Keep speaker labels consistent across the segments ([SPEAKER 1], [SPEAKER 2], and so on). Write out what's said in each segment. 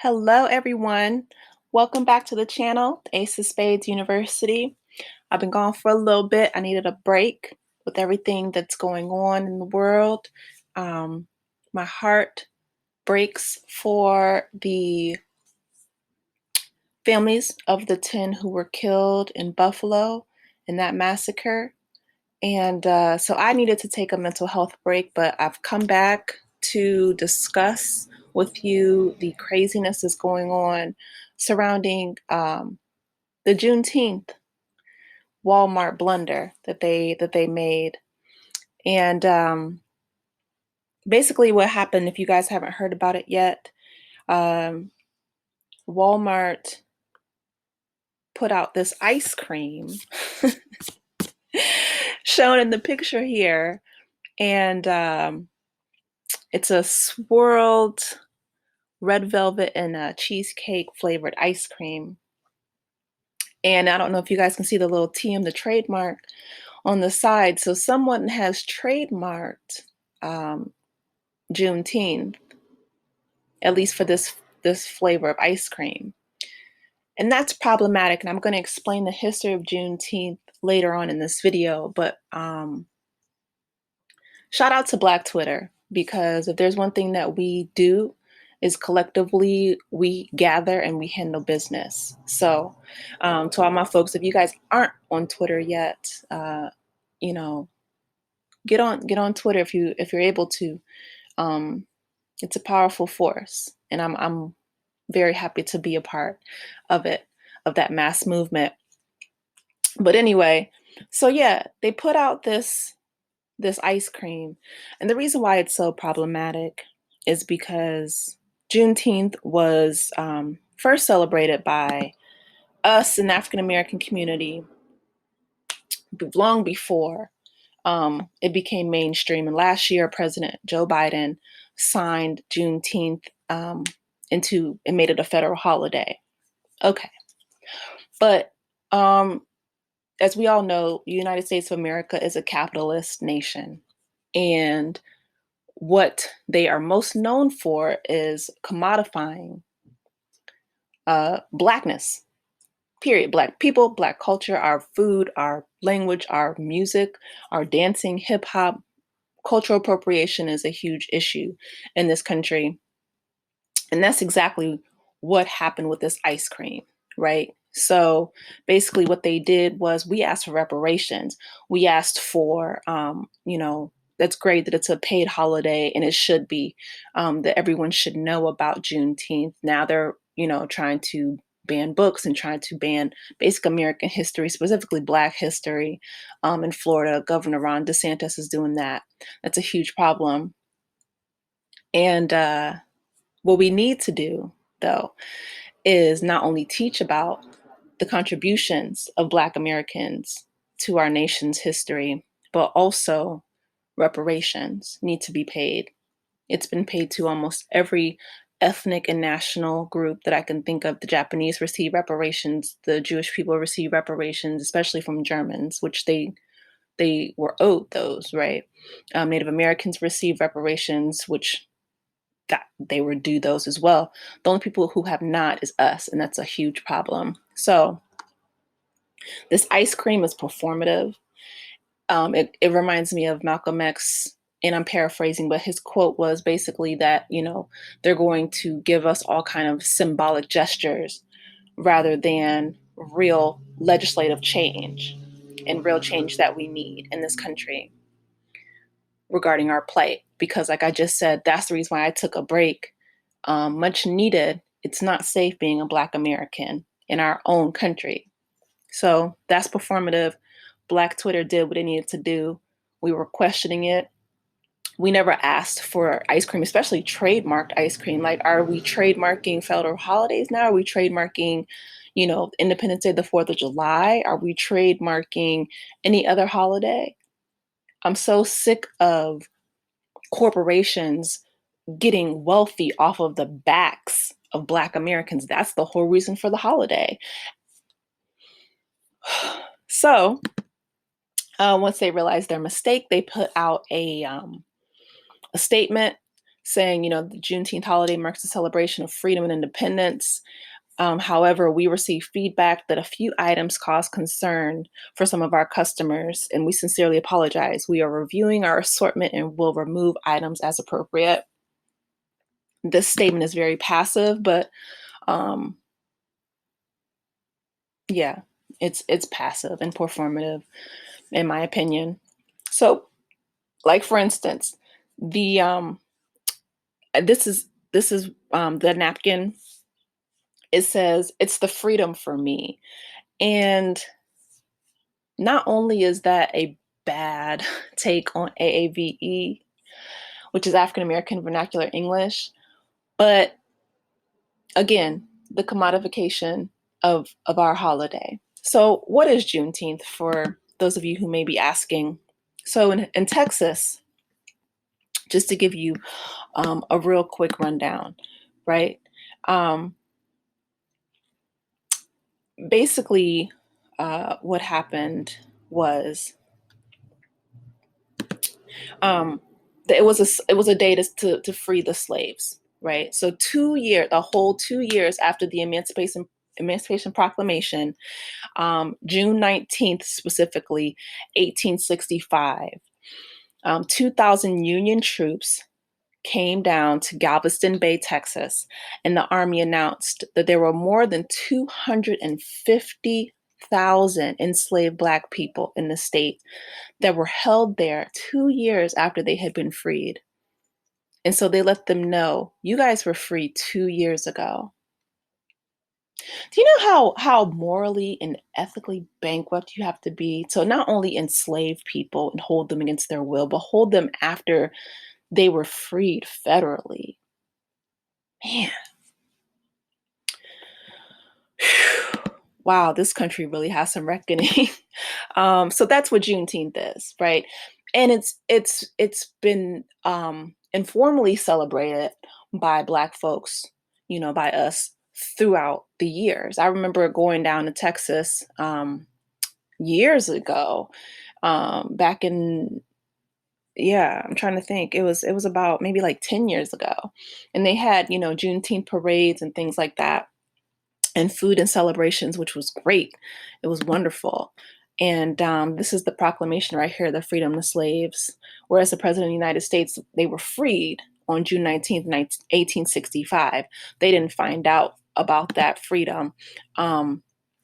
[SPEAKER 1] Hello, everyone. Welcome back to the channel, Ace of Spades University. I've been gone for a little bit. I needed a break with everything that's going on in the world. Um, my heart breaks for the families of the 10 who were killed in Buffalo in that massacre. And so I needed to take a mental health break, but I've come back to discuss with you the craziness that's going on surrounding the Juneteenth Walmart blunder that they made. And basically, what happened, if you guys haven't heard about it yet, um, Walmart put out this ice cream shown in the picture here, and it's a swirled red velvet and a cheesecake flavored ice cream. And I don't know if you guys can see the little TM, the trademark on the side. So someone has trademarked um, Juneteenth, at least for this flavor of ice cream. And that's problematic. And I'm going to explain the history of Juneteenth later on in this video. But shout out to Black Twitter, because if there's one thing that we do is collectively we gather and we handle business. So to all my folks, if you guys aren't on Twitter yet, you know, get on Twitter if you're able to. It's a powerful force, and I'm very happy to be a part of it, of that mass movement. But anyway, so yeah, they put out this ice cream. And the reason why it's so problematic is because Juneteenth was first celebrated by us in the African American community long before it became mainstream. And last year, President Joe Biden signed Juneteenth into and made it a federal holiday. Okay. But as we all know, the United States of America is a capitalist nation. And what they are most known for is commodifying Blackness, period. Black people, Black culture, our food, our language, our music, our dancing, hip hop. Cultural appropriation is a huge issue in this country. And that's exactly what happened with this ice cream, right? So basically, what they did was we asked for reparations. We asked for, that's great that it's a paid holiday and it should be, that everyone should know about Juneteenth. Now they're, trying to ban books and trying to ban basic American history, specifically Black history. In Florida, Governor Ron DeSantis is doing that. That's a huge problem. And what we need to do, though, is not only teach about the contributions of Black Americans to our nation's history, but also reparations need to be paid. It's been paid to almost every ethnic and national group that I can think of. The Japanese receive reparations, the Jewish people receive reparations, especially from Germans, which they were owed those, right? Native Americans receive reparations, which that they were due those as well. The only people who have not is us, and that's a huge problem. So this ice cream is performative. It reminds me of Malcolm X, and I'm paraphrasing, but his quote was basically that, they're going to give us all kind of symbolic gestures rather than real legislative change and real change that we need in this country regarding our plight. Because like I just said, that's the reason why I took a break. Much needed. It's not safe being a Black American in our own country. So that's performative. Black Twitter did what it needed to do. We were questioning it. We never asked for ice cream, especially trademarked ice cream. Like, are we trademarking federal holidays now? Are we trademarking, Independence Day, the 4th of July? Are we trademarking any other holiday? I'm so sick of corporations getting wealthy off of the backs of Black Americans. That's the whole reason for the holiday. So once they realized their mistake, they put out a statement saying, the Juneteenth holiday marks the celebration of freedom and independence. However, we received feedback that a few items caused concern for some of our customers, and we sincerely apologize. We are reviewing our assortment and will remove items as appropriate. This statement is very passive, but um, yeah, it's passive and performative, in my opinion. So, like for instance, the this is the napkin. It says it's the freedom for me, and not only is that a bad take on AAVE, which is African American Vernacular English, but again, the commodification of our holiday. So, what is Juneteenth for those of you who may be asking? So, in Texas, just to give you a real quick rundown, right? Um, Basically, what happened was um, it was a day to free the slaves, right? So 2 years, the whole 2 years after the Emancipation Proclamation, June 19th specifically, 1865, 2,000 Union troops came down to Galveston Bay, Texas, and the Army announced that there were more than 250,000 enslaved Black people in the state that were held there 2 years after they had been freed. And so they let them know, you guys were free 2 years ago. Do you know how morally and ethically bankrupt you have to be to not only enslave people and hold them against their will, but hold them after they were freed federally? Man, wow, this country really has some reckoning. So that's what Juneteenth is, right? And it's been informally celebrated by Black folks, by us throughout the years. I remember going down to Texas years ago, back in, yeah, I'm trying to think. It was about maybe like 10 years ago, and they had Juneteenth parades and things like that, and food and celebrations, which was great. It was wonderful. And this is the proclamation right here, the freedom to slaves. Whereas the President of the United States, they were freed on June 19th, 1865. They didn't find out about that freedom. Or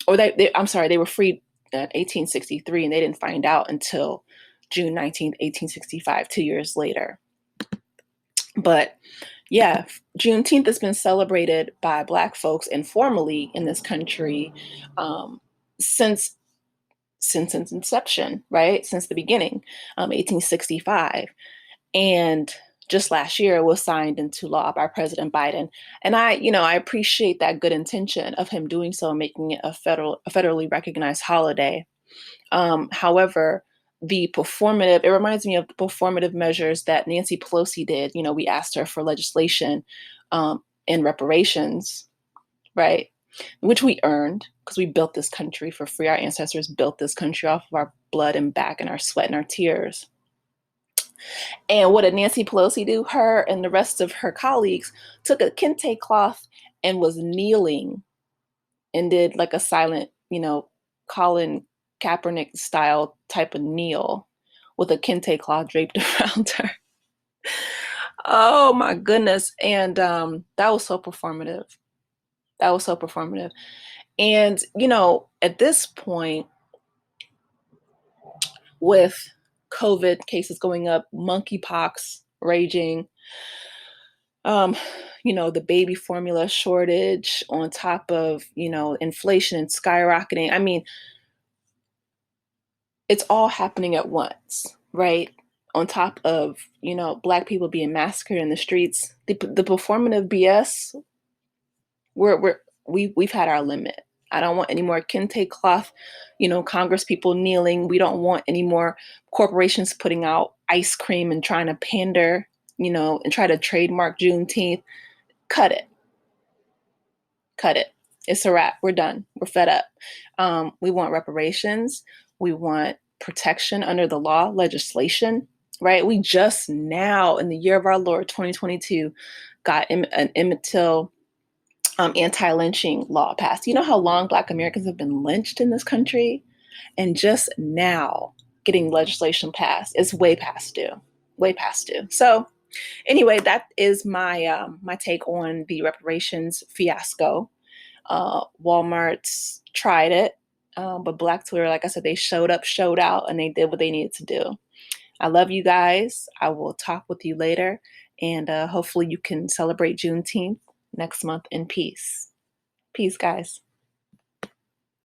[SPEAKER 1] I'm sorry, they were freed in 1863, and they didn't find out until June 19th, 1865, 2 years later. But yeah, Juneteenth has been celebrated by Black folks informally in this country um, since its inception, right? Since the beginning, 1865, and just last year it was signed into law by President Biden. And I appreciate that good intention of him doing so, making it a federally recognized holiday. However, it reminds me of the performative measures that Nancy Pelosi did. We asked her for legislation and reparations, right? Which we earned because we built this country for free. Our ancestors built this country off of our blood and back and our sweat and our tears. And what did Nancy Pelosi do? Her and the rest of her colleagues took a kente cloth and was kneeling and did like a silent, Colin Kaepernick style type of kneel with a kente cloth draped around her. Oh my goodness. And that was so performative. That was so performative. And, at this point, with COVID cases going up, monkeypox raging, the baby formula shortage on top of, inflation and skyrocketing. I mean, it's all happening at once, right? On top of, Black people being massacred in the streets, the performative BS, we've had our limit. I don't want any more kente cloth, Congress people kneeling. We don't want any more corporations putting out ice cream and trying to pander, and try to trademark Juneteenth. Cut it. Cut it. It's a wrap. We're done. We're fed up. We want reparations. We want protection under the law, legislation right? We just now, in the year of our Lord 2022, got an Emmett Till anti-lynching law passed. You know how long Black Americans have been lynched in this country? And just now getting legislation passed. It's way past due, way past due. So anyway, that is my take on the reparations fiasco. Walmart's tried it, but Black Twitter, like I said, they showed up, showed out, and they did what they needed to do. I love you guys. I will talk with you later, and hopefully you can celebrate Juneteenth next month in peace. Peace, guys.